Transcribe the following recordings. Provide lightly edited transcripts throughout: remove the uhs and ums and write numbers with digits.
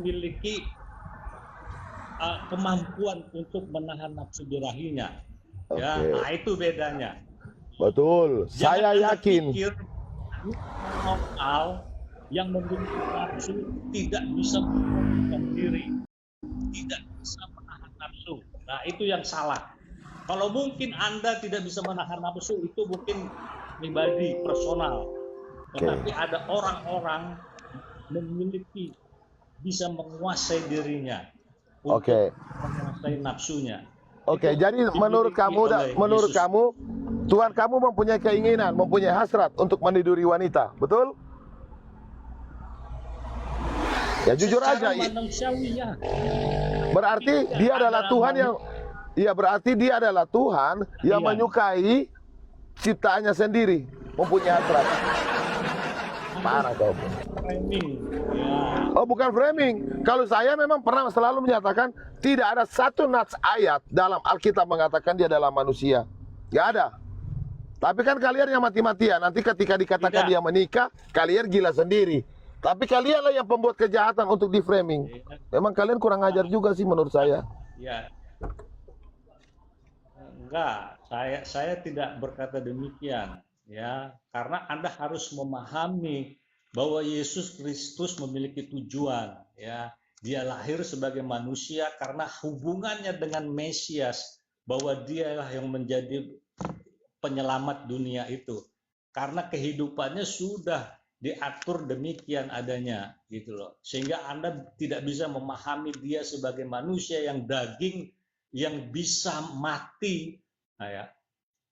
memiliki kemampuan untuk menahan nafsu birahinya. Ya, nah itu bedanya. Betul, saya yakin. Pikir normal yang memiliki nafsu tidak bisa mengontrol diri, tidak bisa menahan nafsu. Nah, itu yang salah. Kalau mungkin Anda tidak bisa menahan nafsu, itu mungkin pribadi, personal. Tetapi ada orang-orang memiliki bisa menguasai dirinya untuk menguasai nafsunya. Jadi menurut kamu, Tuhan kamu mempunyai keinginan, mempunyai hasrat untuk meniduri wanita, betul? Ya jujur aja. Manusiawinya. Berarti dia adalah Tuhan yang, berarti dia adalah Tuhan yang menyukai ciptaannya sendiri, mempunyai hasrat. Parah kau. Framing. Oh, bukan framing. Kalau saya memang pernah selalu menyatakan tidak ada satu nats ayat dalam Alkitab mengatakan dia adalah manusia. Gak ada. Tapi kan kalian yang mati-matian. Nanti ketika dikatakan dia menikah, kalian gila sendiri. Tapi kalianlah yang pembuat kejahatan untuk di framing. Memang kalian kurang ajar juga sih menurut saya. Ya. Enggak, saya tidak berkata demikian. Ya, karena Anda harus memahami bahwa Yesus Kristus memiliki tujuan. Ya, dia lahir sebagai manusia karena hubungannya dengan Mesias, bahwa dialah yang menjadi penyelamat dunia itu. Karena kehidupannya sudah diatur demikian adanya, gitu loh. Sehingga Anda tidak bisa memahami dia sebagai manusia yang daging yang bisa mati, ya.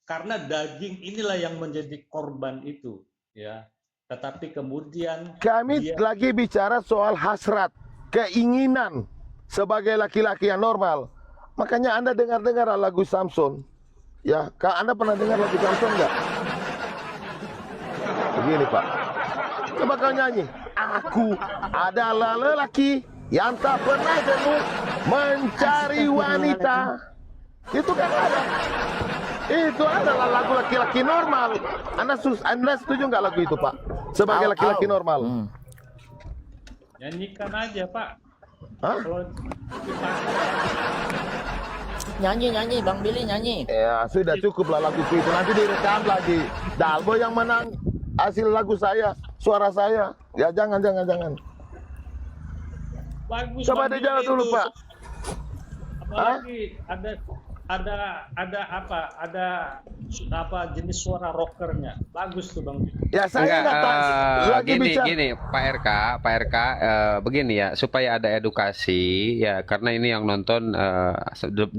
Karena daging inilah yang menjadi korban itu, ya. Tetapi kemudian kami lagi bicara soal hasrat, keinginan sebagai laki-laki yang normal. Makanya Anda dengar lagu Samson. Ya, Anda pernah dengar lagu Samson enggak? Begini, Pak. Coba kau nyanyi. Aku adalah lelaki yang tak pernah jenuh mencari wanita. Itu kan ada. Itu adalah lagu laki-laki normal. Anda setuju nggak lagu itu, Pak? Sebagai laki-laki normal. Nyanyikan aja, Pak. Hah? Nyanyi, Bang Billy nyanyi. Ya, sudah cukup lah lagu itu. Nanti direkam lagi. Dalbo yang menang hasil lagu saya, suara saya. Ya jangan. Bagus. Coba dijawab dulu, Pak. Apalagi ada apa jenis suara rockernya. Bagus tuh, Bang. Ya saya nggak lagi bicara. Gini Pak RK begini ya, supaya ada edukasi ya, karena ini yang nonton 800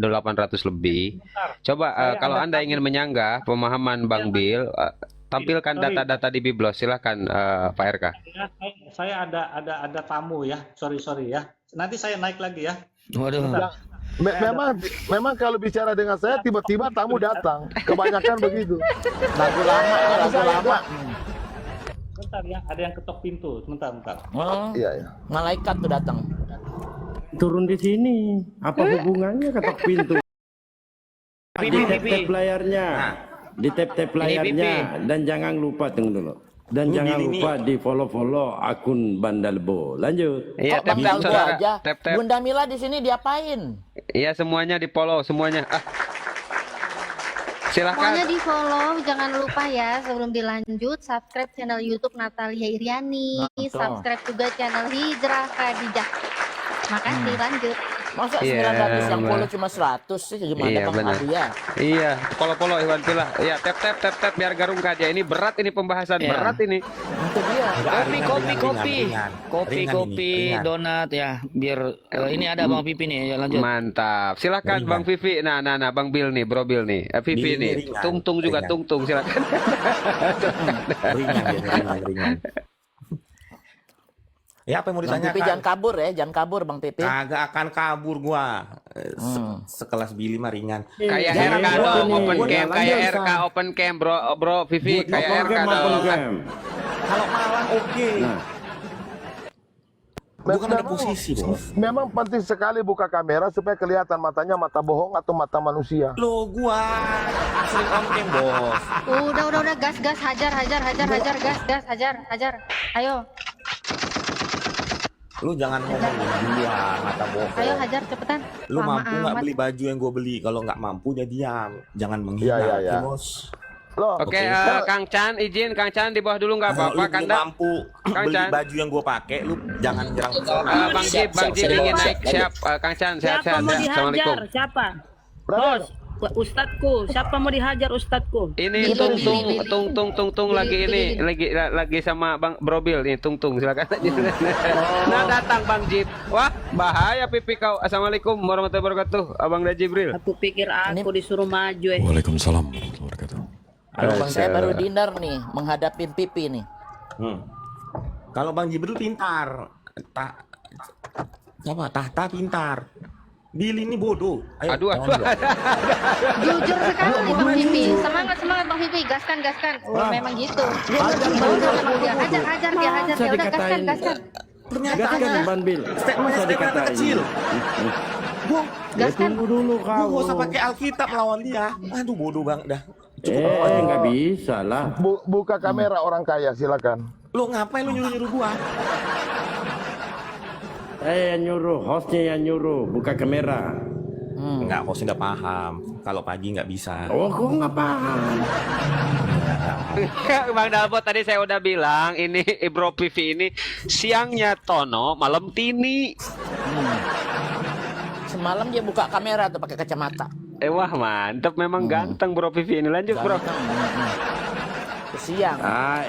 lebih. Coba kalau Anda ingin menyanggah pemahaman Bang Bill, tampilkan data-data di Biblos, silahkan Pak RK. Saya ada tamu ya, sorry ya. Nanti saya naik lagi ya. Waduh. Memang kalau bicara dengan saya tiba-tiba tamu datang, kebanyakan begitu. Lagu lama. Bentar ya, ada yang ketok pintu. Bentar. Oh, iya. Malaikat tuh datang. Turun di sini. Apa hubungannya ketok pintu? Di tap layarnya. Di tap layarnya. Dan jangan lupa, tunggu dulu. Dan jangan lupa di follow akun Bandalbo. Lanjut. Iya, Bandalbo aja. Bunda Mila di sini diapain? Iya, semuanya di follow semuanya. Silakan. Semuanya di follow, jangan lupa ya sebelum dilanjut subscribe channel YouTube Natalia Iriani, subscribe juga channel Hijrah Khadijah. Makasih, lanjut. Masa 900 yang follow cuma 100 sih, gimana Bang Arya? Iya, follow Iwan Pilah. Ya, tap biar garung aja. Ini berat, ini pembahasan berat ini. Itu dia. Kopi, donat ya. Biar ini ada Bang Pipi nih, ya lanjut. Mantap. Silakan Bang Vivi. Nah, Bang Bill nih, Bro Bill nih. Vivi nih. Tung juga tung silakan. ringan. Ya, apa yang mau ditanyakan? Pipi jangan kabur Bang Pipi. Kagak akan kabur gua. Sekelas Billy mah ringan. Kayak RK dong, open cam. Kayak RK open cam, Bro Vivi. Kayak RK dong. Kalau malam oke. Bukan ada posisi, Bos. Memang penting sekali buka kamera supaya kelihatan matanya mata bohong atau mata manusia. Lo gua asli konten, Bos. Udah gas hajar gas hajar. Ayo. Lu jangan ngomong gua mata bohong. Ayo Hajar cepetan. Lu Lama mampu nggak amat. beli baju yang gue beli? Kalau nggak mampu ya diam. Jangan Iya, menghina, iya, iya. Bos. Loh, Oke, Kang Chan izin, Kang Chan di bawah dulu nggak Kalau apa-apa, lu belum Kanda. mampu Kang beli Chan. baju yang gue pakai, lu jangan nyerang Bang Jib ingin naik. Siap, Kang Chan, sehat-sehat. Siapa mau Assalamualaikum. dihajar? Siapa? brother, Bos, Ustadku. Siapa mau dihajar Ustadku? Ini tung lagi sama Bang Brobil nih, tung silakan aja. Nah, datang Bang Jib. Wah, bahaya pipi kau. Assalamualaikum warahmatullahi wabarakatuh. Abang Jibril. Aku pikir aku disuruh maju. Waalaikumsalam warahmatullahi wabarakatuh. Halo Bang, saya baru dinner nih, menghadapi pipi nih. Kalau Bang Jibril pintar, Tahta pintar. Billy ini bodoh. Aduh. Jujur sekali Bang Pipi. Semangat Bang Pipi. Gaskan. Oh, memang gitu. Memang dia. Hajar dia. Ya udah gaskan. Gaskan Ban Bil. Masa dikatain? Kecil. Gaskan. Tunggu dulu Gua kau. nggak usah pakai Alkitab melawan dia. Aduh bodoh bang, dah. Nggak bisa lah. buka kamera orang kaya, silakan. Lu ngapain lu nyuruh gua? Yang nyuruh, hostnya yang nyuruh, buka kamera. Enggak, kok sudah paham. Kalau pagi nggak bisa. Oh, kok nggak paham? Bang Dalbot tadi saya udah bilang ini Bro Pivi ini siangnya Tono, malam Tini. Semalam dia buka kamera tuh pakai kacamata. Wah mantep, memang ganteng Bro Pivi ini. Lanjut Bro. Siang.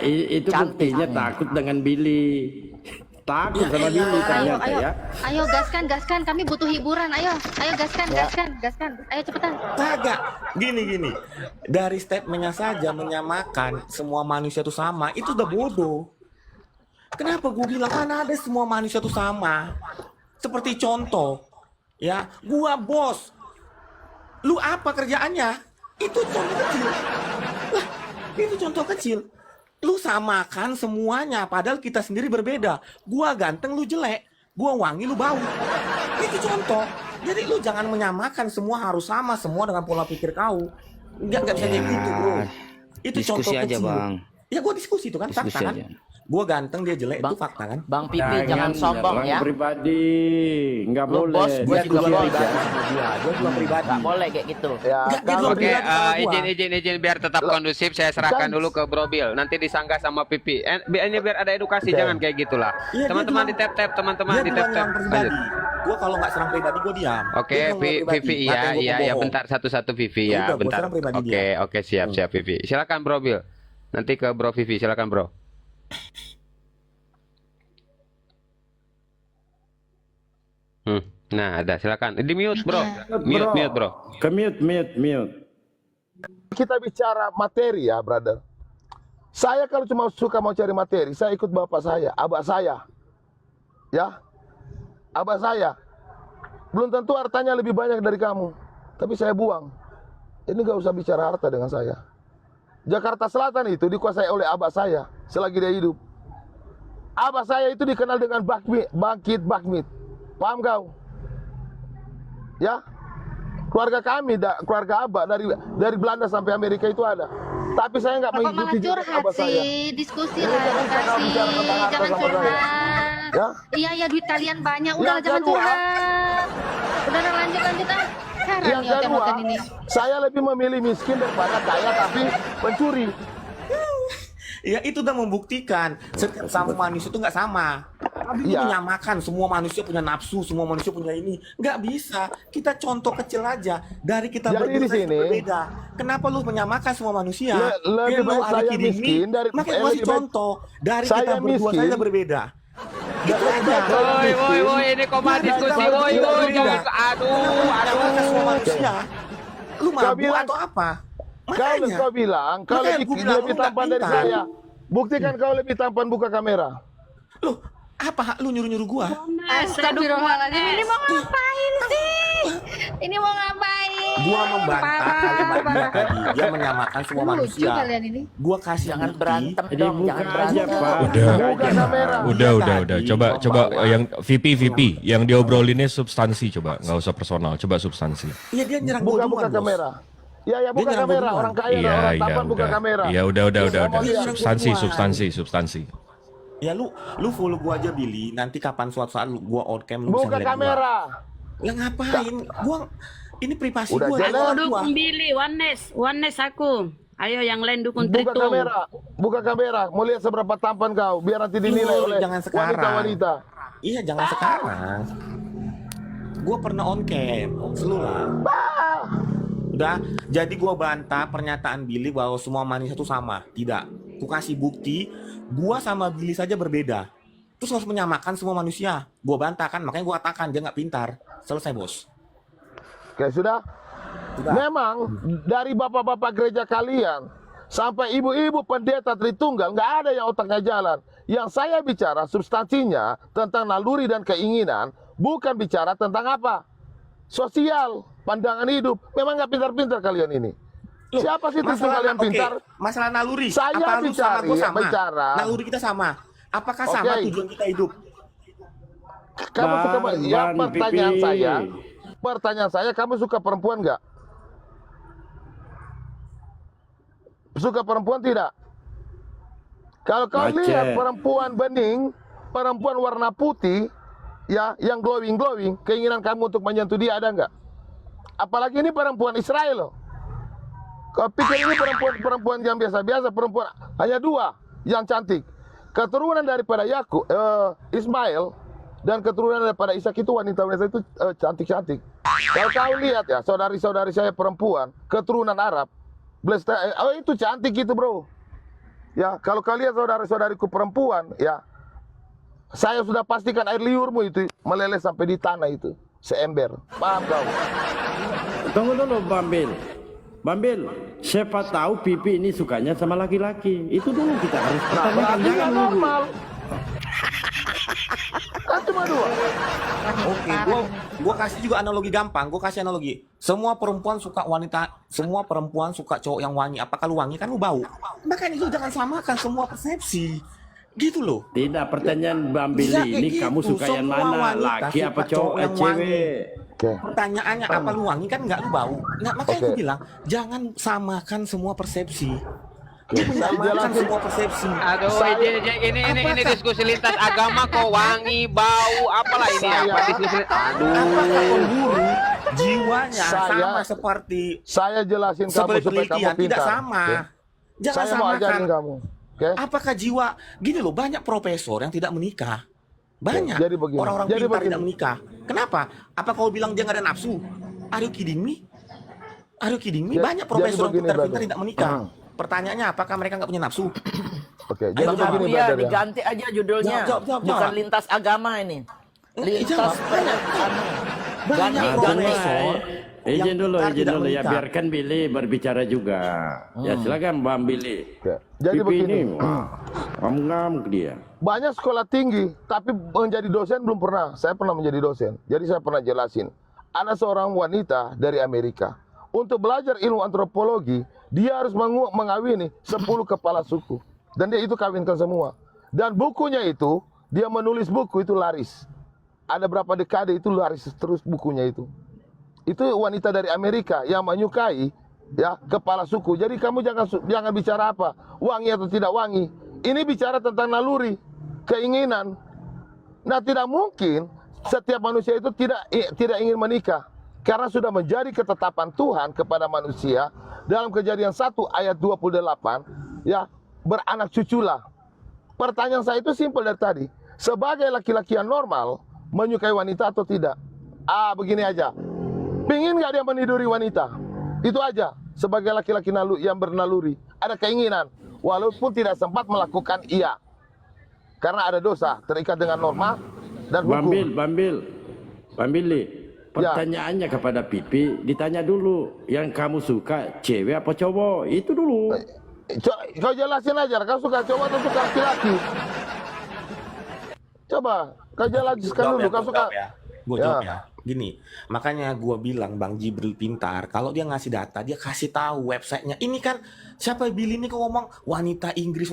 Itu Cantik. buktinya takut dengan Billy. Takut sama Billy ternyata ya. Ayo gaskan. Kami butuh hiburan. Ayo gaskan. Ayo cepetan. Kagak. Gini. Dari statementnya saja menyamakan semua manusia itu sama, itu udah bodoh. Kenapa gue bilang mana ada semua manusia itu sama? Seperti contoh, ya, gua bos. Lu apa kerjaannya? Itu contoh kecil. Lah, itu contoh kecil. Lu samakan semuanya, padahal kita sendiri berbeda. Gua ganteng, lu jelek. Gua wangi, lu bau. Itu contoh. Jadi lu jangan menyamakan semua harus sama semua dengan pola pikir kau. Nggak bisa kayak gitu, bro. Itu Diskusi contoh aja, kecil. Bang. Ya gua diskusi itu kan Diskusi fakta kan. aja. Gua ganteng, dia jelek, itu fakta kan. Bang Pipi jangan sombong ya. Pribadi, nggak Lu boleh. bos, gua juga Diskusi bos. aja. Dia juga pribadi. Nggak boleh kayak gitu. Ya, Nggak, dia kalau belum Oke, bilang izin biar tetap kondusif. Saya serahkan dulu ke Bro Bill. Nanti disanggah sama Pipi. Biar ada edukasi, jangan kayak gitulah. Iya, Teman-teman dia di tap-tap, teman-teman dia di bilang tap-tap. yang pribadi. Gua kalau nggak serang pribadi gua diam. Oke, Dia bilang pribadi. Vivi Kata gua iya, pembohong. bentar satu-satu Vivi Ya ya, udah, gua bentar. serang pribadi Oke, siap Vivi. Silakan Bro Bill. Nanti ke Bro Vivi, silakan Bro. Nah, ada silakan. Di mute, Bro. Mute, Bro. Ke mute. kita bicara materi ya, brother. Saya kalau cuma suka mau cari materi, saya ikut bapak saya, abah saya. Ya. Abah saya. Belum tentu hartanya lebih banyak dari kamu. Tapi saya buang. Ini gak usah bicara harta dengan saya. Jakarta Selatan itu dikuasai oleh abah saya selagi dia hidup. Abah saya itu dikenal dengan bangkit bakmit. Paham kau? Ya. Keluarga kami, keluarga abah dari Belanda sampai Amerika itu ada. Tapi saya nggak Bapak malah mengikuti jejak curhat abah saya. sih, diskusi lah, kasih, jangan curhat. Ya? Iya, dia duit kalian banyak, udah Yang jangan kedua- curhat. Udah lanjut ah. Heran Yang nih kedua, oten ini. saya lebih memilih miskin daripada kaya tapi pencuri. Ya itu udah membuktikan setiap sama manusia itu nggak sama. Iya. Menyamakan semua manusia punya nafsu, semua manusia punya ini, nggak bisa. Kita contoh kecil aja dari kita Jadi di berdua sini- berbeda. Kenapa lu menyamakan semua manusia? Lebih Ya, lu baik ada saya kidini, miskin dari- makanya gua lebih kasih baik contoh dari saya kita berdua miskin. saja berbeda. Itu aja. Woi, ini kok mah diskusi, woi, jangan, Menyamakan semua manusia. Lu Kau mabuk bilang- atau apa? Kalau Makanya. kau bilang kau Makanya lebih, gua bilang, lebih lu nggak tampan dari pintar. saya. Buktikan kau lebih tampan, buka kamera. Loh, apa lu nyuruh-nyuruh gua? Astagfirullahaladzim, ini mau ngapain sih? Ini mau ngapain? Gua membantah kalimat dia tadi. Dia menyamakan semua Lucu manusia. kalian ini. Gua kasih Jangan bukti. berantem Jadi dong, buka jangan aja, berantem. Pak. Udah. Buka kamera. Udah. Coba yang VP yang diobrolinnya substansi, coba nggak usah personal, coba substansi. Iya dia nyerang gua Buka duluan, Bos. kamera. Ya, buka nyerang kamera. duluan. Orang kaya, Iya, orang tampan buka udah. kamera. Iya, udah. Dia Substansi. Ya lu follow gua aja Billy. Nanti kapan suatu saat gua on cam lu bisa Buka ngeliat gua. kamera. Lah ngapain? Gua ini privasi Udah gua. jelas. Gua. Dukung Billy, Oneness aku. Ayo yang lain dukung Buka Tritung. kamera. Buka kamera. Mau lihat seberapa tampan kau biar nanti dinilai Ih, oleh jangan sekarang. wanita-wanita. Iya, jangan sekarang. Gua pernah on cam, selalu lah. Udah, jadi gua bantah pernyataan Billy bahwa semua manusia itu sama. Tidak. Ku kasih bukti, gua sama Billy saja berbeda. Terus harus menyamakan semua manusia. Gua bantah kan, makanya gua katakan dia nggak pintar. Selesai, bos. Oke, sudah. Sudah. Memang dari bapak-bapak gereja kalian sampai ibu-ibu pendeta Tritunggal nggak ada yang otaknya jalan. Yang saya bicara substansinya tentang naluri dan keinginan, bukan bicara tentang apa? Sosial, pandangan hidup. Memang nggak pintar-pintar kalian ini. Loh, Siapa sih Tritunggal kalian oke, pintar? masalah naluri. Saya apa lu sama gua sama? bicara. Naluri kita sama. Apakah sama Oke. tujuan kita hidup? Kamu suka ya, Ban pertanyaan saya, kamu suka perempuan nggak? Suka perempuan tidak? Kalau kau Macet. lihat perempuan bening, perempuan warna putih, ya, yang glowing, keinginan kamu untuk menyentuh dia ada nggak? Apalagi ini perempuan Israel loh. Kau pikir ini perempuan yang biasa-biasa, perempuan hanya dua yang cantik. Keturunan daripada Yakub, Ismail, dan keturunan daripada Ishak itu wanita-wanita itu cantik-cantik. Kalau kau lihat ya, saudari-saudari saya perempuan, keturunan Arab, itu cantik gitu bro. Ya, kalau kau lihat saudari-saudariku perempuan, ya, saya sudah pastikan air liurmu itu meleleh sampai di tanah itu, seember. Paham kau? Tunggu dulu Bambil, siapa tahu pipi ini sukanya sama laki-laki. Itu dulu kita harus pertanyakan. Berarti Jangan nggak dulu. normal. Kan cuma dua. Oke, gua kasih juga analogi gampang. Gua kasih analogi. Semua perempuan suka cowok yang wangi. Apakah lu wangi? Kan lu bau. Makanya lu jangan samakan semua persepsi. Gitu loh. Tidak, pertanyaan Bambil Bisa ini kayak kamu gitu. suka yang Semua mana? wanita Laki suka apa cowok cowok yang cewek? Oke. Pertanyaannya apa lu wangi kan nggak lu bau. Nah, makanya Oke. aku bilang jangan samakan semua persepsi. Saya Samakan jelasin. semua persepsi. Aduh, ini diskusi lintas agama kok wangi, bau, apalah ini Saya- apa diskusi. Aduh. Apakah pemburu jiwanya Saya- sama seperti Saya jelasin kamu seperti supaya kamu penelitian? pintar. Tidak sama. Oke? Jangan Saya mau ajarin samakan. kamu. Oke? Apakah jiwa gini loh, banyak profesor yang tidak menikah. Banyak Jadi begini. orang-orang Jadi pintar begini. tidak menikah. Kenapa? Apa kau bilang dia nggak ada nafsu? Are you kidding me? Are you kidding me? Banyak Jadi profesor yang begini, pintar-pintar brother. tidak menikah. Pertanyaannya apakah mereka nggak punya nafsu? Oke, Ayo, jadi jawab. begini Iya, brother ya. diganti aja judulnya. Jawab. Bukan lintas agama ini. Lintas Banyak Ganti, profesor Izin yang dulu, pintar izin tidak dulu ya, menikah. biarkan Billy berbicara juga. Ya silakan Bang Billy. Oke, jadi Pipi begini. ini, wah, ngamuk dia. Banyak sekolah tinggi, tapi menjadi dosen belum pernah. Saya pernah menjadi dosen, jadi saya pernah jelasin. Ada seorang wanita dari Amerika. Untuk belajar ilmu antropologi, dia harus mengawini 10 kepala suku. Dan dia itu kawinkan semua. Dan bukunya itu, dia menulis buku itu laris. Ada berapa dekade itu laris terus bukunya itu. Itu wanita dari Amerika yang menyukai ya kepala suku. Jadi kamu jangan bicara apa, wangi atau tidak wangi. Ini bicara tentang naluri, keinginan. Nah, tidak mungkin setiap manusia itu tidak ingin menikah karena sudah menjadi ketetapan Tuhan kepada manusia dalam Kejadian 1 ayat 28 ya, beranak cuculah. Pertanyaan saya itu simpel dari tadi. Sebagai laki-laki yang normal, menyukai wanita atau tidak? Begini aja. Pingin nggak dia meniduri wanita? Itu aja. Sebagai laki-laki yang bernaluri, ada keinginan, walaupun tidak sempat melakukan iya, karena ada dosa terikat dengan norma dan hukum. Bambil, pertanyaannya kepada Pipi, ditanya dulu, yang kamu suka cewek apa cowok? Itu dulu. Kau jelasin aja, kau suka cowok atau suka laki-laki? Coba, kau jelaskan dulu, kau suka. Gue jawab ya. Gini, makanya gue bilang Bang Jibril pintar. Kalau dia ngasih data, dia kasih tahu websitenya. Ini kan siapa Billy ini kok ngomong wanita Inggris.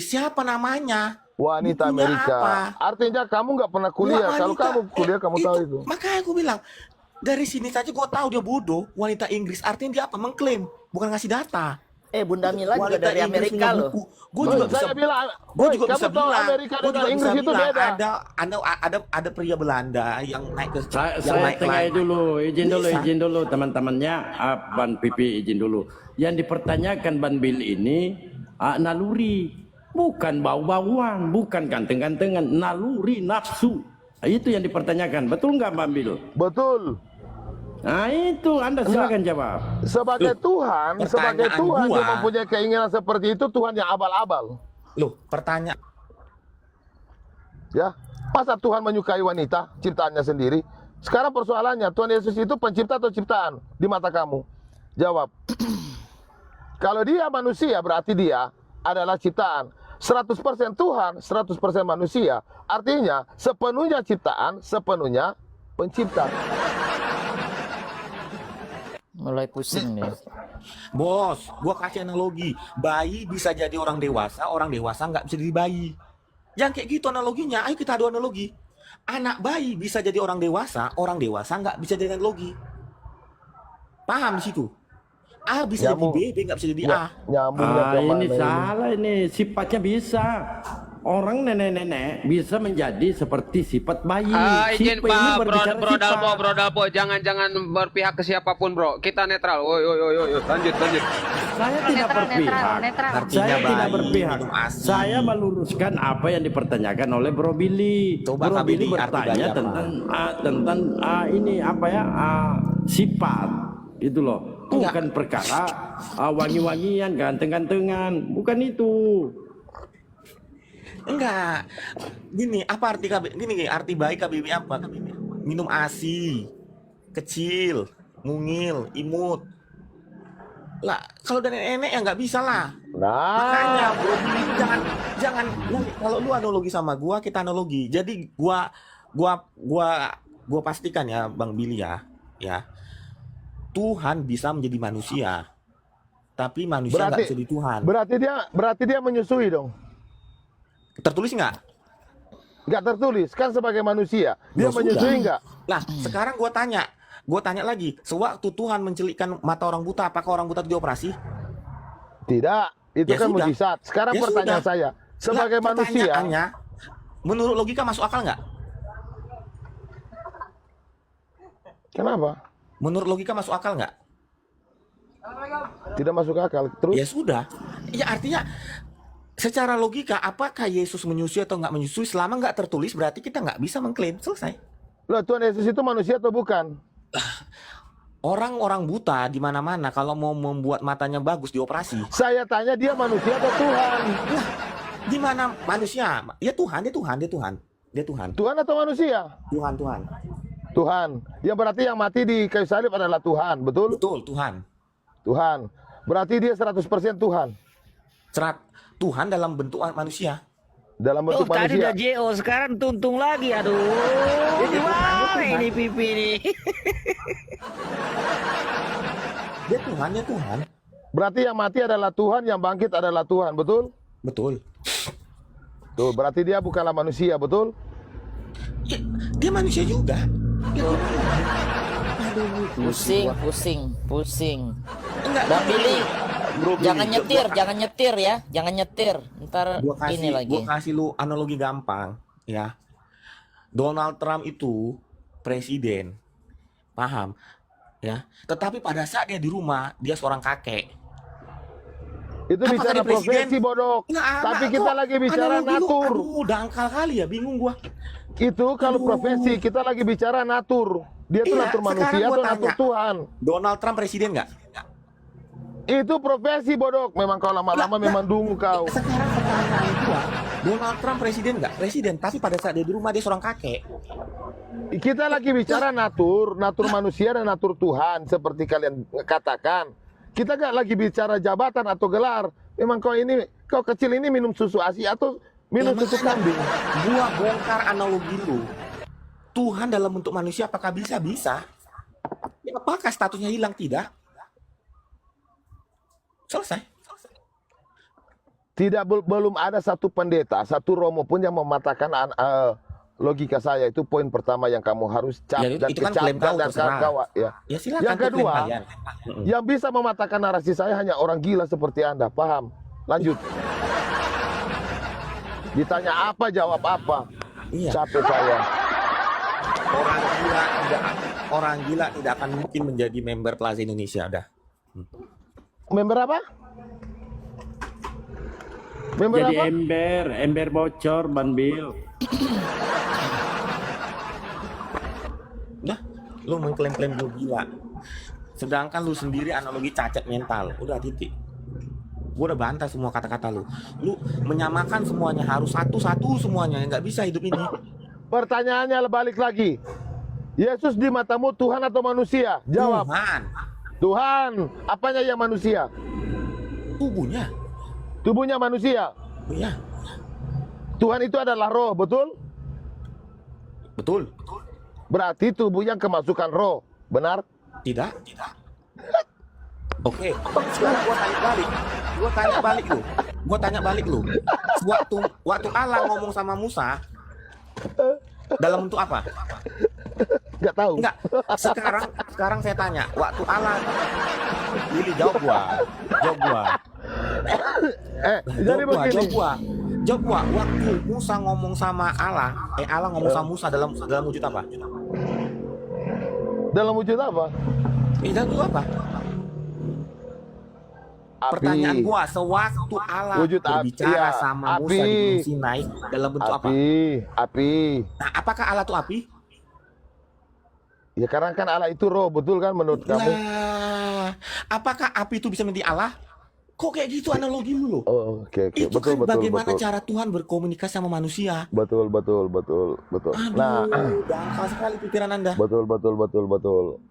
Siapa namanya? Wanita Bukunya Amerika. apa? Artinya kamu nggak pernah kuliah. Nggak, Kalau wanita. kamu kuliah, kamu tahu itu. Makanya aku bilang, dari sini saja gue tahu dia bodoh. Wanita Inggris artinya dia apa? Mengklaim, bukan ngasih data. Bunda Mila juga Wanita dari Inggris Amerika punya loh. buku. Gue juga bisa saya bilang, gue boy, juga kamu bisa tahu bilang, Amerika gue dengan juga Inggris bisa itu bilang beda. ada pria Belanda yang naik ke yang Saya naik tengah kelas. dulu, Bisa. izin dulu teman-temannya, Ban Pipi izin dulu. Yang dipertanyakan Ban Bill ini naluri, bukan bau-bauan, bukan ganteng-gantengan, naluri nafsu. Itu yang dipertanyakan. Betul nggak Ban Bill? Betul. Nah itu Anda silakan jawab. Sebagai Tuhan, sebagai pertanyaan Tuhan gua- yang mempunyai keinginan seperti itu, Tuhan yang abal-abal. Loh, pertanyaan Ya, masa Tuhan menyukai wanita ciptaannya sendiri? Sekarang persoalannya, Tuhan Yesus itu pencipta atau ciptaan di mata kamu? Jawab. Kalau dia manusia, berarti dia adalah ciptaan. 100% Tuhan, 100% manusia. Artinya, sepenuhnya ciptaan, sepenuhnya pencipta. Mulai pusing nih. Bos, gua kasih analogi. Bayi bisa jadi orang dewasa nggak bisa jadi bayi. Jangan kayak gitu analoginya. Ayo kita adu analogi. Anak bayi bisa jadi orang dewasa nggak bisa jadi analogi. Paham di situ? A bisa Nyambung. jadi B bisa jadi A. Nyambungnya kemana Ini salah ini, sifatnya bisa. Orang nenek-nenek bisa menjadi seperti sifat bayi. Izin Sifat ini Pak, berbicara Bro Dalpo, sifat. Bro Dalpo, jangan berpihak ke siapapun, Bro. Kita netral. Woi, lanjut. Saya tidak berpihak. netral. Artinya Saya tidak bayi, berpihak. minum ASI. Saya meluruskan apa yang dipertanyakan oleh Bro Billy. Coba Bro Kak Billy Billy, arti bayi bertanya apa? tentang ini apa ya? Sifat itu loh. Bukan perkara wangi-wangian, ganteng-gantengan, bukan itu. Enggak. Gini, apa arti gini, arti baik KBBI apa? Minum ASI, kecil, mungil, imut. Lah, kalau dari nenek ya nggak bisa lah. Makanya Nah, bro, jangan kalau lu analogi sama gua, kita analogi. Jadi gua pastikan ya Bang Billy ya. Tuhan bisa menjadi manusia. Tapi manusia nggak bisa jadi Tuhan. berarti dia menyusui dong. Tertulis nggak? Nggak tertulis, kan sebagai manusia. Dia Ya sudah. menyusui nggak? Lah, sekarang gua tanya lagi, sewaktu Tuhan mencelikkan mata orang buta, apakah orang buta itu dioperasi? Tidak, itu Ya kan sudah. mujizat. Sekarang Ya pertanyaan sudah. saya, sebagai Lah, manusia, pertanyaannya, menurut logika masuk akal nggak? kenapa? Menurut logika masuk akal nggak? Tidak masuk akal. Terus? Ya sudah. Ya artinya, secara logika, apakah Yesus menyusui atau nggak menyusui, selama nggak tertulis, berarti kita nggak bisa mengklaim. Selesai. Loh, Tuhan Yesus itu manusia atau bukan? Orang-orang buta di mana-mana kalau mau membuat matanya bagus dioperasi. Saya tanya dia manusia atau Tuhan? Lah, di mana manusia? Ya Tuhan, dia Tuhan. Tuhan atau manusia? Tuhan. Tuhan. Ya berarti yang mati di kayu salib adalah Tuhan, betul? Betul, Tuhan. Tuhan. Berarti dia 100% Tuhan. Tuhan dalam bentuk manusia. Dalam bentuk Tadi manusia. udah JO, sekarang tuntung lagi. Aduh, gimana ini pipi nih? Dia Tuhan. Berarti yang mati adalah Tuhan, yang bangkit adalah Tuhan, betul? Betul. Tuh, berarti dia bukanlah manusia, betul? Ya, dia manusia juga. Pusing. Enggak, Bang Billy, Bro Billy, jangan nyetir ya, jangan nyetir. Ntar ini lagi. Gua kasih lu analogi gampang, ya. Donald Trump itu presiden, paham? Ya. Tetapi pada saat dia di rumah, dia seorang kakek. Itu Apakah bicara dia presiden? profesi, bodok. Nggak, Tapi kok kita lagi bicara analogi lu, natur. aduh, dangkal kali ya, bingung gua. Itu kalau profesi, kita lagi bicara natur. Dia itu Iya, natur sekarang manusia gua atau natur tanya. Tuhan? Donald Trump presiden nggak? Itu profesi, bodok. Memang kalau lama-lama memang dungu kau. Sekarang pertanyaan gua, Donald Trump presiden nggak? Presiden, tapi pada saat dia di rumah dia seorang kakek. Kita lagi bicara natur manusia dan natur Tuhan seperti kalian katakan. Kita nggak lagi bicara jabatan atau gelar. Memang kau kecil ini minum susu ASI atau minum susu kambing. Gua bongkar analogi lu. Tuhan dalam bentuk manusia apakah bisa? Bisa. Ya, apakah statusnya hilang? Tidak. Selesai. Belum ada satu pendeta, satu romo pun yang mematakan logika saya itu poin pertama yang kamu harus cap Ya, dan itu kan klaim kecapkan kau, dan terserah. kawan ya. Ya silakan. Yang itu klaim kedua, kalian. yang bisa mematahkan narasi saya hanya orang gila seperti Anda. Paham? Lanjut. Ditanya apa, jawab apa. Iya. Capek saya. Orang gila tidak akan mungkin menjadi member Plaza Indonesia. Udah. Member apa? Member Jadi apa? ember bocor, Ban Bil. Udah. Lu mengklaim-klaim lu gila. Sedangkan lu sendiri analogi cacat mental. Udah titik. Gue udah bantah semua kata-kata lu. Lu menyamakan semuanya, harus satu-satu semuanya. Nggak bisa hidup ini. Pertanyaannya balik lagi. Yesus di matamu Tuhan atau manusia? Jawab. Tuhan. Tuhan. Apanya yang manusia? Tubuhnya. Tubuhnya manusia. Iya. Tuhan itu adalah roh, betul? Betul. Berarti tubuh yang kemasukan roh, benar? Tidak. Oke. Sekarang gua tanya balik lu. Waktu Allah ngomong sama Musa dalam bentuk apa? Nggak tahu. Enggak. Sekarang saya tanya, waktu Allah ini jawab gua. Jawab gua. Waktu Musa ngomong sama Allah, Allah ngomong sama Musa dalam wujud apa? Dalam wujud apa? Dalam wujud apa? Api. Pertanyaan gua, sewaktu Allah Wujud berbicara api, sama api. Musa di Gunung Sinai dalam bentuk apa? Api. Nah, apakah Allah itu api? Ya karena kan Allah itu roh, betul kan menurut kamu? Nah, apakah api itu bisa menjadi Allah? Kok kayak gitu analogi lu loh? Oh, oke. Itu Betul, kan betul, bagaimana betul. cara Tuhan berkomunikasi sama manusia. Betul. Aduh, Nah, dangkal sekali pikiran Anda. betul.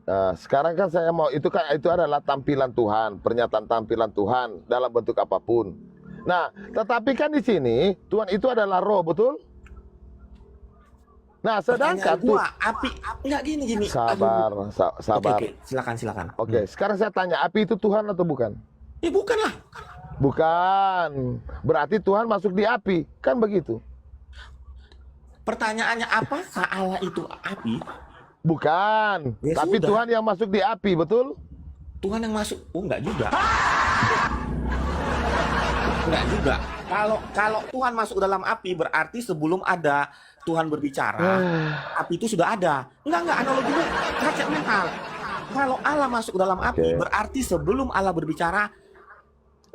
Nah, sekarang kan saya mau itu adalah tampilan Tuhan, pernyataan tampilan Tuhan dalam bentuk apapun. Nah, tetapi kan di sini Tuhan itu adalah roh, betul? Nah, sedangkan Pertanyaan gua, api enggak gini. sabar. Oke, silakan. Oke, sekarang saya tanya, api itu Tuhan atau bukan? Ya bukan lah. Bukan. Berarti Tuhan masuk di api, kan begitu? Pertanyaannya apakah Allah itu api? Bukan. Ya Tapi sudah. Tuhan yang masuk di api, betul? Tuhan yang masuk? Oh, enggak juga. Enggak juga. Kalau Tuhan masuk dalam api berarti sebelum ada Tuhan berbicara, api itu sudah ada. Enggak analogi lu cacat mental. Kalau Allah masuk ke dalam api berarti sebelum Allah berbicara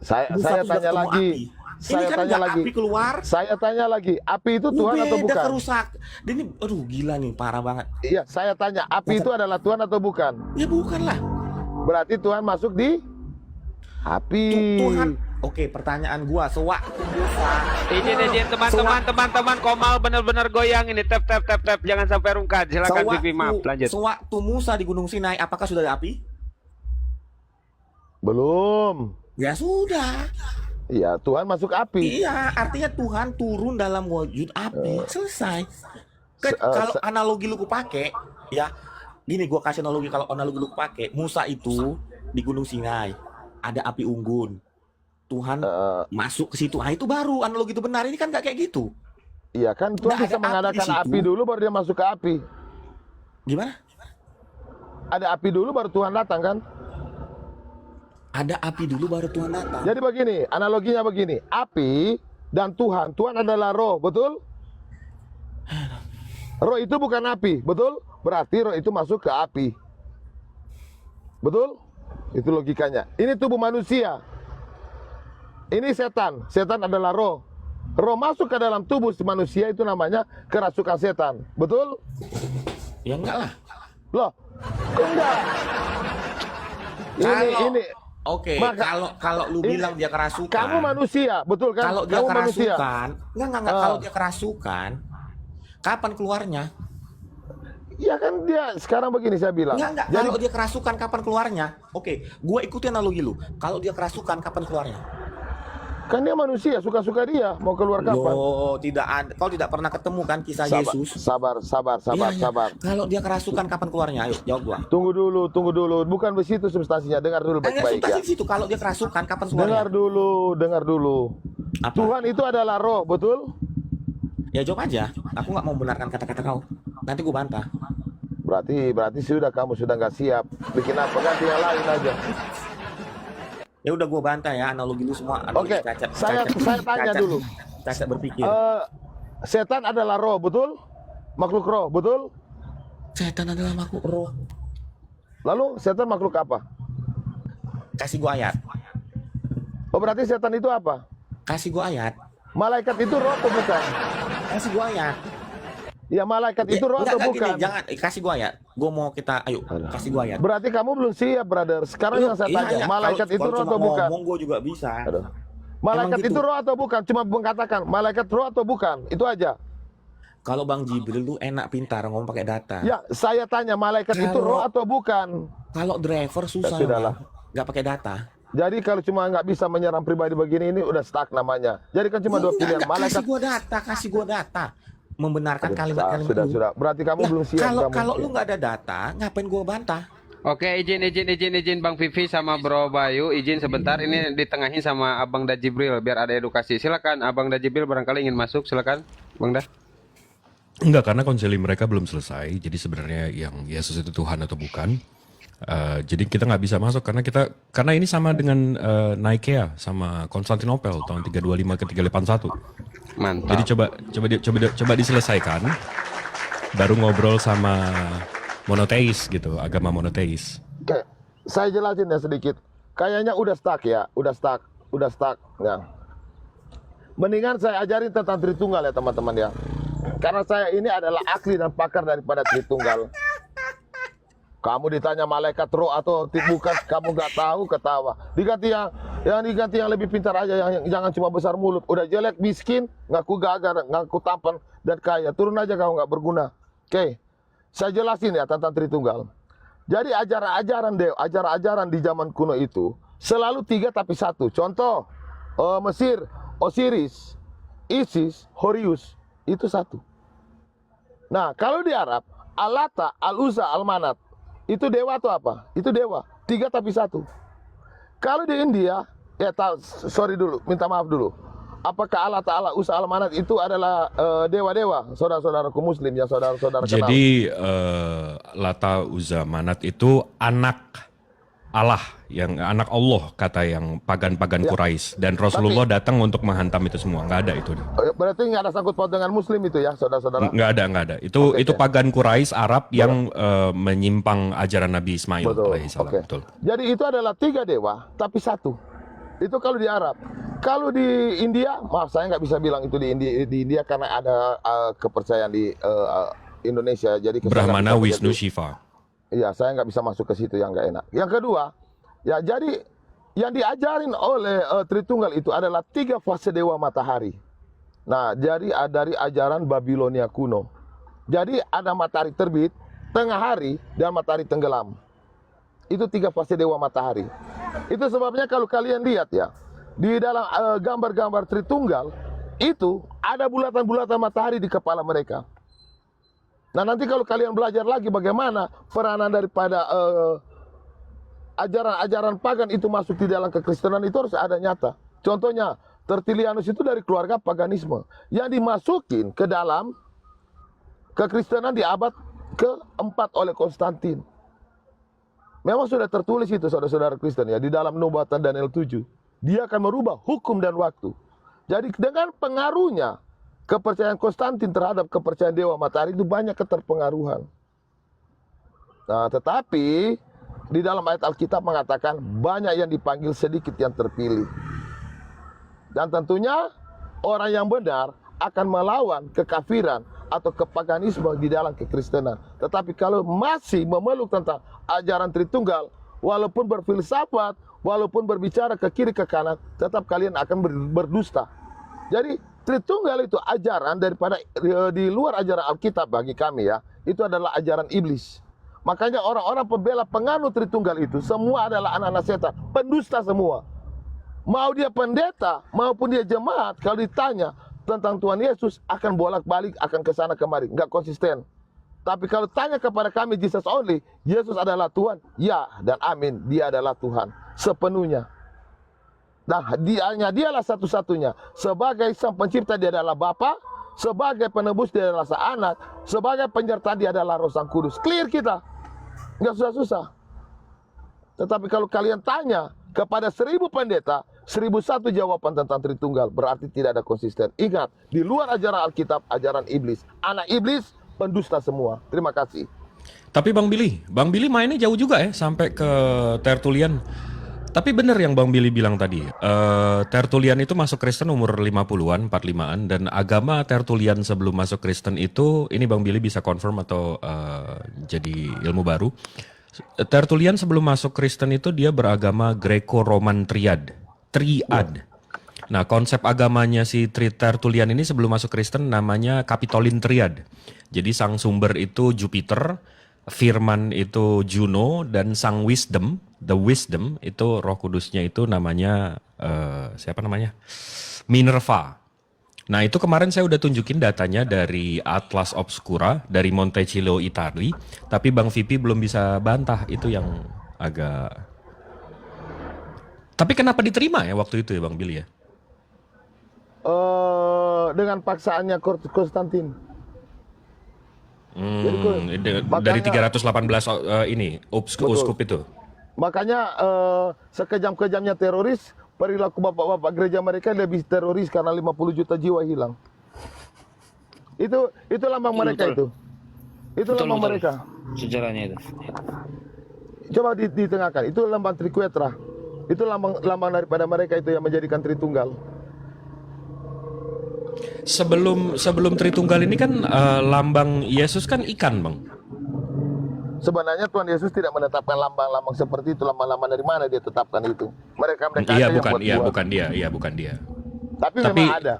Saya Musa sudah tanya ketemu lagi. api. Saya Ini kan tanya nggak lagi. api keluar. Saya tanya lagi, api itu Tuhan atau Beda bukan? kerusak. Dia ini aduh gila nih, parah banget. Iya, saya tanya, api itu adalah Tuhan atau bukan? Ya bukan lah. Berarti Tuhan masuk di api. Tuhan. Oke, pertanyaan gua sewaktu Musa. Izin teman-teman Komal benar-benar goyang ini tap jangan sampai rungkat. Silakan Pipi, maaf lanjut. Sewaktu Musa di Gunung Sinai, apakah sudah ada api? Belum. Ya sudah. Iya, Tuhan masuk api. Iya, artinya Tuhan turun dalam wujud api. Selesai. Kan kalau analogi lu pakai, ya gini gua kasih analogi, kalau analogi lu pakai, Musa itu di Gunung Sinai ada api unggun. Tuhan masuk ke situ. Ah, itu baru analogi itu benar. Ini kan nggak kayak gitu. Iya kan Tuhan Nggak bisa ada mengadakan api di api situ. dulu baru dia masuk ke api. Gimana? Ada api dulu baru Tuhan datang kan? Ada api dulu baru Tuhan datang. Jadi begini, analoginya begini. Api dan Tuhan. Tuhan adalah roh, betul? Roh itu bukan api, betul? Berarti roh itu masuk ke api. Betul? Itu logikanya. Ini tubuh manusia. Ini setan. Setan adalah roh. Roh masuk ke dalam tubuh manusia itu namanya kerasukan setan. Betul? Ya enggak lah. Loh, kok enggak? Ini. Oke, Maka- kalau lu ini- bilang dia kerasukan. Kamu manusia, betul kan? Kalau dia Kamu manusia. kerasukan, enggak. Kalau dia kerasukan, kapan keluarnya? Iya kan dia sekarang begini saya bilang. Enggak. Jadi Kalau dia kerasukan, kapan keluarnya? Oke, gue ikuti analogi lu. Kalau dia kerasukan, kapan keluarnya? kan dia manusia, suka-suka dia mau keluar kapan? Loh, tidak ada. Kau tidak pernah ketemu kan kisah Yesus? Sabar. Iya. Kalau dia kerasukan, kapan keluarnya? Ayo, jawab gua. Tunggu dulu. Bukan di situ substansinya. Dengar dulu baik-baik ya. Substansi di situ. Kalau dia kerasukan, kapan keluarnya? Dengar dulu. Apa? Tuhan itu adalah roh, betul? Ya jawab aja. Aku nggak mau membenarkan kata-kata kau. Nanti gue bantah. Berarti sudah kamu sudah nggak siap. Bikin apa ganti yang lain aja. Ya udah gue bantah ya, analogi lu semua. Oke, saya tanya dulu. Cacat berpikir. Setan adalah roh, betul? Makhluk roh, betul? Setan adalah makhluk roh. Lalu setan makhluk apa? Kasih gue ayat. Oh, berarti setan itu apa? Kasih gue ayat. Malaikat itu roh atau bukan? Kasih gue ayat. Ya, malaikat itu roh atau bukan? Gini, jangan kasih gue ayat. Gue mau ayo kasih gue ayat. Berarti kamu belum siap, brother. Sekarang yang saya tanya, malaikat itu roh atau bukan? Ngomong gue juga bisa. Aduh. Malaikat itu roh atau bukan? Cuma mengatakan malaikat roh atau bukan? Itu aja. Kalau Bang Jibril tuh enak pintar ngomong pakai data. Ya, saya tanya malaikat itu roh atau bukan? Kalau driver susah. Ya, sudahlah. Nggak pakai data. Jadi kalau cuma nggak bisa menyerang pribadi begini, ini udah stuck namanya. Jadi kan cuma dua pilihan. Malaikat. Kasih gua data. Membenarkan kalimat-kalimat lu. Sudah. Berarti kamu belum siap. Kalau lu nggak ada data, ngapain gua bantah? Oke, izin Bang Vivi sama Bro Bayu, izin sebentar, ini ditengahin sama Abang Dajibril biar ada edukasi. Silakan Abang Dajibril, barangkali ingin masuk, silakan Bang Da. Enggak, karena konsili mereka belum selesai. Jadi sebenarnya yang Yesus itu Tuhan atau bukan. Jadi kita nggak bisa masuk karena ini sama dengan Nikea sama Konstantinopel tahun 325 ke 381. Mantap. Jadi coba diselesaikan, baru ngobrol sama monoteis gitu, agama monoteis. Oke, saya jelasin ya sedikit. Kayaknya udah stuck ya, udah stuck ya. Mendingan saya ajarin tentang Tritunggal ya teman-teman ya. Karena saya ini adalah ahli dan pakar daripada Tritunggal. Kamu ditanya malaikat roh atau bukan, kamu nggak tahu, ketawa. Diganti yang lebih pintar aja, yang jangan cuma besar mulut. Udah jelek, miskin, ngaku gagah, ngaku tampan dan kaya. Turun aja kamu nggak berguna. Oke, saya jelasin ya tentang Tritunggal. Jadi ajaran-ajaran di zaman kuno itu selalu 3 tapi 1. Contoh, Mesir, Osiris, Isis, Horus, itu 1. Nah, kalau di Arab, Al-Lata, Al-Uzza, Al-Manat, itu dewa atau apa? Itu dewa. 3 tapi 1. Kalau di India, minta maaf dulu. Apakah Allah Ta'ala Usa Al-Manat itu adalah dewa-dewa? Saudara-saudaraku muslim ya, saudara-saudara kenal. Jadi Lata, Uzza, Manat itu anak Allah, yang anak Allah kata yang pagan-pagan Quraisy, dan Rasulullah datang untuk menghantam itu semua. Nggak ada itu. Berarti nggak ada sangkut paut dengan muslim itu ya, saudara-saudara? Nggak ada. Itu pagan Quraisy Arab yang menyimpang ajaran Nabi Ismail alaihissalam. Betul. Jadi itu adalah 3 dewa tapi 1. Itu kalau di Arab. Kalau di India, maaf saya nggak bisa bilang itu di India karena ada kepercayaan di Indonesia. Jadi Brahmana, Wisnu, Shiva. Iya, saya nggak bisa masuk ke situ, yang nggak enak. Yang kedua, ya jadi yang diajarin oleh Tritunggal itu adalah 3 fase dewa matahari. Nah, jadi dari ajaran Babilonia kuno. Jadi ada matahari terbit, tengah hari, dan matahari tenggelam. Itu 3 fase dewa matahari. Itu sebabnya kalau kalian lihat ya, di dalam gambar-gambar Tritunggal itu ada bulatan-bulatan matahari di kepala mereka. Nah, nanti kalau kalian belajar lagi bagaimana peranan daripada ajaran-ajaran pagan itu masuk di dalam kekristenan, itu harus ada nyata. Contohnya, Tertullianus itu dari keluarga paganisme yang dimasukin ke dalam kekristenan di abad ke-4 oleh Konstantin. Memang sudah tertulis itu, saudara-saudara Kristen ya, di dalam Nubuatan Daniel 7. Dia akan merubah hukum dan waktu. Jadi dengan pengaruhnya kepercayaan Konstantin terhadap kepercayaan dewa matahari itu banyak keterpengaruhan. Nah, tetapi di dalam ayat Alkitab mengatakan banyak yang dipanggil, sedikit yang terpilih. Dan tentunya orang yang benar akan melawan kekafiran atau kepaganisme di dalam kekristenan. Tetapi kalau masih memeluk tentang ajaran Tritunggal, walaupun berfilsafat, walaupun berbicara ke kiri ke kanan, tetap kalian akan berdusta. Jadi Tritunggal itu ajaran daripada di luar ajaran Alkitab bagi kami ya, itu adalah ajaran iblis. Makanya orang-orang pembela penganut Tritunggal itu semua adalah anak-anak setan, pendusta semua. Mau dia pendeta maupun dia jemaat, kalau ditanya tentang Tuhan Yesus akan bolak-balik, akan ke sana kemari, nggak konsisten. Tapi kalau tanya kepada kami Jesus only, Yesus adalah Tuhan, ya dan amin, dia adalah Tuhan sepenuhnya. Nah, dialah satu-satunya. Sebagai sang pencipta dia adalah Bapa, sebagai penebus dia adalah Sang Anak, sebagai penyertaan dia adalah Roh Sang Kudus. Clear kita, nggak susah-susah. Tetapi kalau kalian tanya kepada 1000 pendeta, 1001 jawaban tentang Tritunggal, berarti tidak ada konsisten. Ingat, di luar ajaran Alkitab, ajaran iblis. Anak iblis, pendusta semua. Terima kasih. Tapi Bang Billy mainnya jauh juga ya sampai ke Tertullian. Tapi benar yang Bang Billy bilang tadi, Tertullian itu masuk Kristen umur 50-an, 45-an, dan agama Tertullian sebelum masuk Kristen itu, ini Bang Billy bisa confirm atau jadi ilmu baru. Tertullian sebelum masuk Kristen itu dia beragama Greco-Roman Triad. Nah, konsep agamanya si Tertullian ini sebelum masuk Kristen namanya Capitoline Triad. Jadi sang sumber itu Jupiter, firman itu Juno, dan sang wisdom, the wisdom itu Roh Kudusnya itu namanya siapa namanya? Minerva. Nah, itu kemarin saya udah tunjukin datanya dari Atlas Obscura dari Montecello, Itali, tapi Bang Vipi belum bisa bantah, itu yang agak. Tapi kenapa diterima ya waktu itu ya Bang Billy ya? Dengan paksaannya Konstantin. Dari 318 ini uskup itu. Makanya sekejam-kejamnya teroris, perilaku bapak-bapak gereja mereka lebih teroris karena 50 juta jiwa hilang. Itu lambang mereka itu. Itu lambang mereka. Sejarahnya itu. Coba ditengahkan. Itu lambang Trikuetra. Itu lambang daripada mereka itu yang menjadikan Tritunggal. Sebelum Tritunggal ini kan lambang Yesus kan ikan, Bang. Sebenarnya Tuhan Yesus tidak menetapkan lambang-lambang seperti itu. Lambang-lambang dari mana dia tetapkan itu? Mereka bukan dia. Tapi memang ada.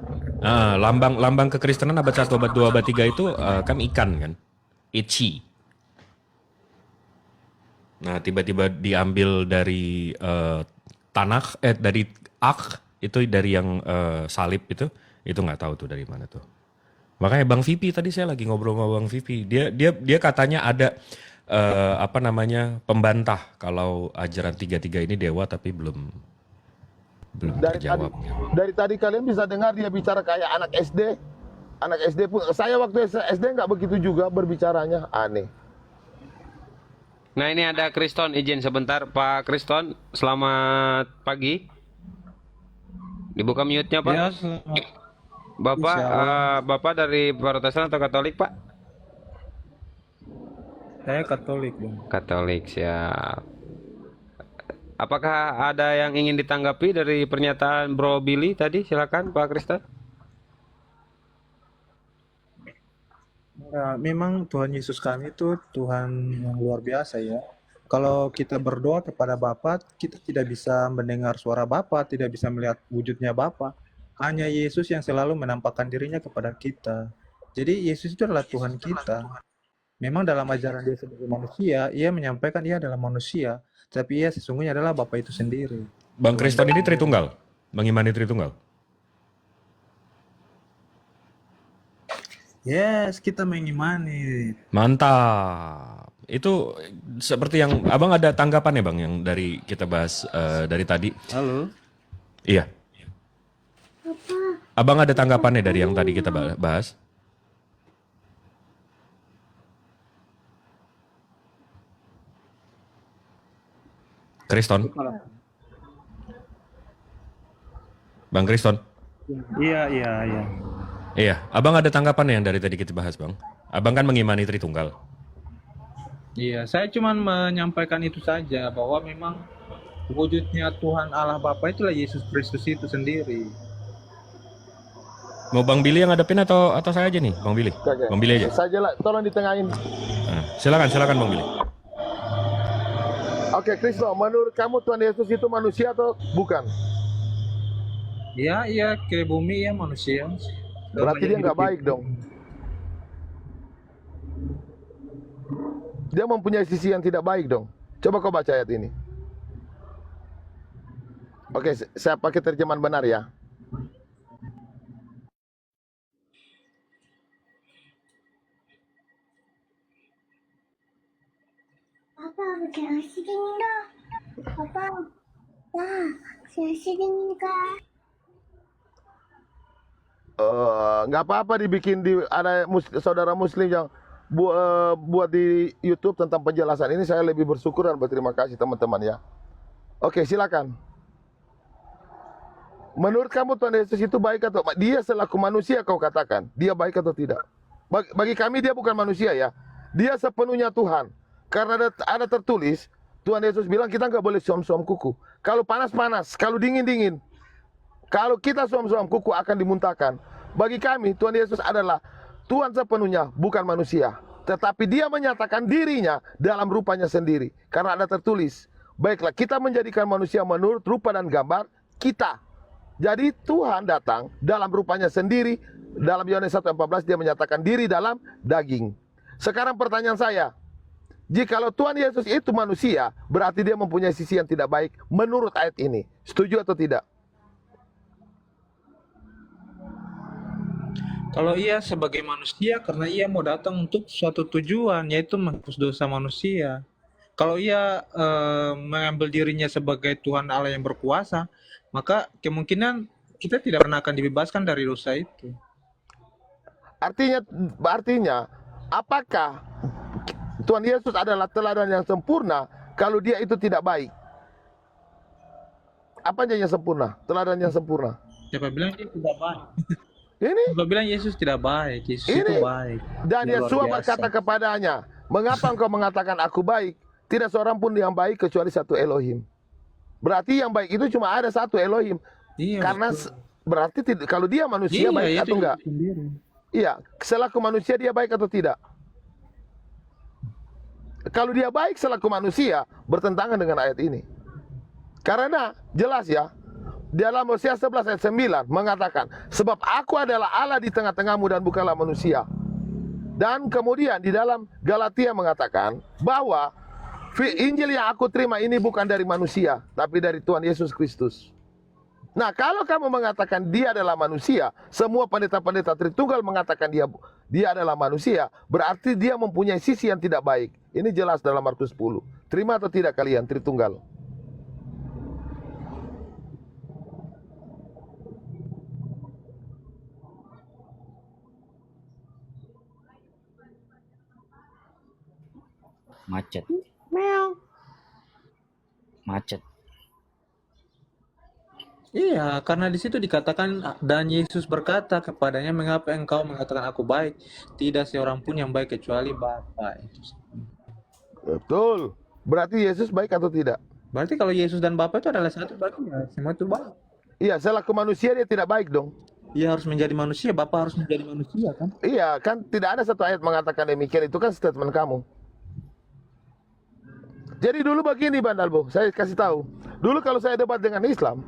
Lambang kekristenan abad 1, abad 2, abad 3 itu kan ikan kan. Ichi. Nah, tiba-tiba diambil dari tanah dari itu dari yang salib itu nggak tahu tuh dari mana tuh. Makanya Bang Vipi tadi saya lagi ngobrol sama Bang Vipi, dia katanya ada pembantah kalau ajaran 33 ini dewa, tapi belum terjawab. Dari tadi kalian bisa dengar dia bicara kayak anak SD. Anak SD pun, saya waktu SD nggak begitu juga berbicaranya, aneh. Nah, ini ada Kriston, izin sebentar Pak Kriston, selamat pagi. Dibuka mute-nya Pak. Ya, Bapak dari Protestan atau Katolik Pak? saya Katolik Bang. Katolik, siap. Apakah ada yang ingin ditanggapi dari pernyataan Bro Billy tadi? Silakan Pak Kriston. Ya, memang Tuhan Yesus kami itu Tuhan yang luar biasa ya. Kalau kita berdoa kepada Bapa, kita tidak bisa mendengar suara Bapa, tidak bisa melihat wujudnya Bapa. Hanya Yesus yang selalu menampakkan dirinya kepada kita. Jadi Yesus itu adalah Tuhan kita. Memang dalam ajaran dia sebagai manusia, ia menyampaikan ia adalah manusia, tapi ia sesungguhnya adalah Bapa itu sendiri. Bang Kriston ini Tritunggal, mengimani Tritunggal. Yes, kita mengimani. Mantap. Itu seperti yang Abang ada tanggapan ya Bang yang dari kita bahas dari tadi. Halo. Iya. Abang ada tanggapannya dari yang tadi kita bahas? Kriston. Bang Kriston. Iya. Iya, Abang ada tanggapan yang dari tadi kita bahas, Bang. Abang kan mengimani Tritunggal. Iya, saya cuma menyampaikan itu saja bahwa memang wujudnya Tuhan Allah Bapa itulah Yesus Kristus itu sendiri. Mau Bang Billy yang ngadepin atau saya aja nih, Bang Billy? Oke. Bang Billy aja. Saja lah, tolong ditengahin. Nah, silakan Bang Billy. Oke, Kristo, menurut kamu Tuhan Yesus itu manusia atau bukan? Iya, ke bumi ya manusia. Berarti dia nggak baik dong. Dia mempunyai sisi yang tidak baik dong. Coba kau baca ayat ini. Oke, saya pakai terjemahan benar ya. nggak apa-apa dibikin ada saudara Muslim yang buat di YouTube tentang penjelasan ini. Saya lebih bersyukur dan berterima kasih teman-teman ya. Oke, silakan. Menurut kamu Tuhan Yesus itu baik atau dia selaku manusia kau katakan dia baik atau tidak? Bagi kami dia bukan manusia ya. Dia sepenuhnya Tuhan. Karena ada tertulis Tuhan Yesus bilang kita nggak boleh suam-suam kuku. Kalau panas-panas, kalau dingin-dingin. Kalau kita suam-suam kuku akan dimuntahkan. Bagi kami Tuhan Yesus adalah Tuhan sepenuhnya, bukan manusia. Tetapi dia menyatakan dirinya dalam rupanya sendiri. Karena ada tertulis, baiklah kita menjadikan manusia menurut rupa dan gambar kita. Jadi Tuhan datang dalam rupanya sendiri. Dalam Yohanes 1:14 dia menyatakan diri dalam daging. Sekarang pertanyaan saya, jikalau Tuhan Yesus itu manusia, berarti dia mempunyai sisi yang tidak baik menurut ayat ini. Setuju atau tidak? Kalau ia sebagai manusia, karena ia mau datang untuk suatu tujuan, yaitu menghapus dosa manusia. Kalau ia mengambil dirinya sebagai Tuhan Allah yang berkuasa, maka kemungkinan kita tidak pernah akan dibebaskan dari dosa itu. Artinya, apakah Tuhan Yesus adalah teladan yang sempurna kalau dia itu tidak baik? Apa yang sempurna? Teladan yang sempurna. Siapa bilang dia tidak baik? Ini Siapa bilang Yesus tidak baik? Yesus itu baik. Dan Dia luar Yesua biasa. berkata kepadanya, mengapa engkau mengatakan aku baik? Tidak seorang pun yang baik kecuali satu Elohim. Berarti yang baik itu cuma ada satu Elohim. Iya, Karena berarti kalau dia manusia Iya, baik itu atau enggak? sendiri. Iya, selaku manusia dia baik atau tidak? Kalau dia baik selaku manusia, bertentangan dengan ayat ini. Karena jelas ya, dalam Hosea 11 ayat 9 mengatakan, sebab aku adalah Allah di tengah-tengahmu dan bukanlah manusia. Dan kemudian di dalam Galatia mengatakan bahwa Injil yang aku terima ini bukan dari manusia, tapi dari Tuhan Yesus Kristus. Nah, kalau kamu mengatakan dia adalah manusia, semua pendeta-pendeta Tritunggal mengatakan dia adalah manusia, berarti dia mempunyai sisi yang tidak baik. Ini jelas dalam Markus 10. Terima atau tidak kalian Tritunggal? Macet. Macet. Iya, karena di situ dikatakan dan Yesus berkata kepadanya, mengapa engkau mengatakan aku baik? Tidak seorang pun yang baik kecuali Bapa. Betul. Berarti Yesus baik atau tidak? Berarti kalau Yesus dan Bapa itu adalah satu, berarti ya semua itu baik. Iya, selaku manusia dia tidak baik dong. Ia harus menjadi manusia, Bapa harus menjadi manusia kan? Iya, kan tidak ada satu ayat mengatakan demikian, itu kan statement kamu. Jadi dulu begini Bandalbo, saya kasih tahu. Dulu kalau saya debat dengan Islam,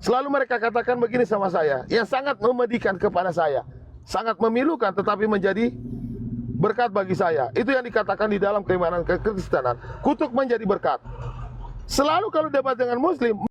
selalu mereka katakan begini sama saya, yang sangat memedikan kepada saya, sangat memilukan tetapi menjadi berkat bagi saya. Itu yang dikatakan di dalam keimanan kekristenan, kutuk menjadi berkat. Selalu kalau debat dengan Muslim,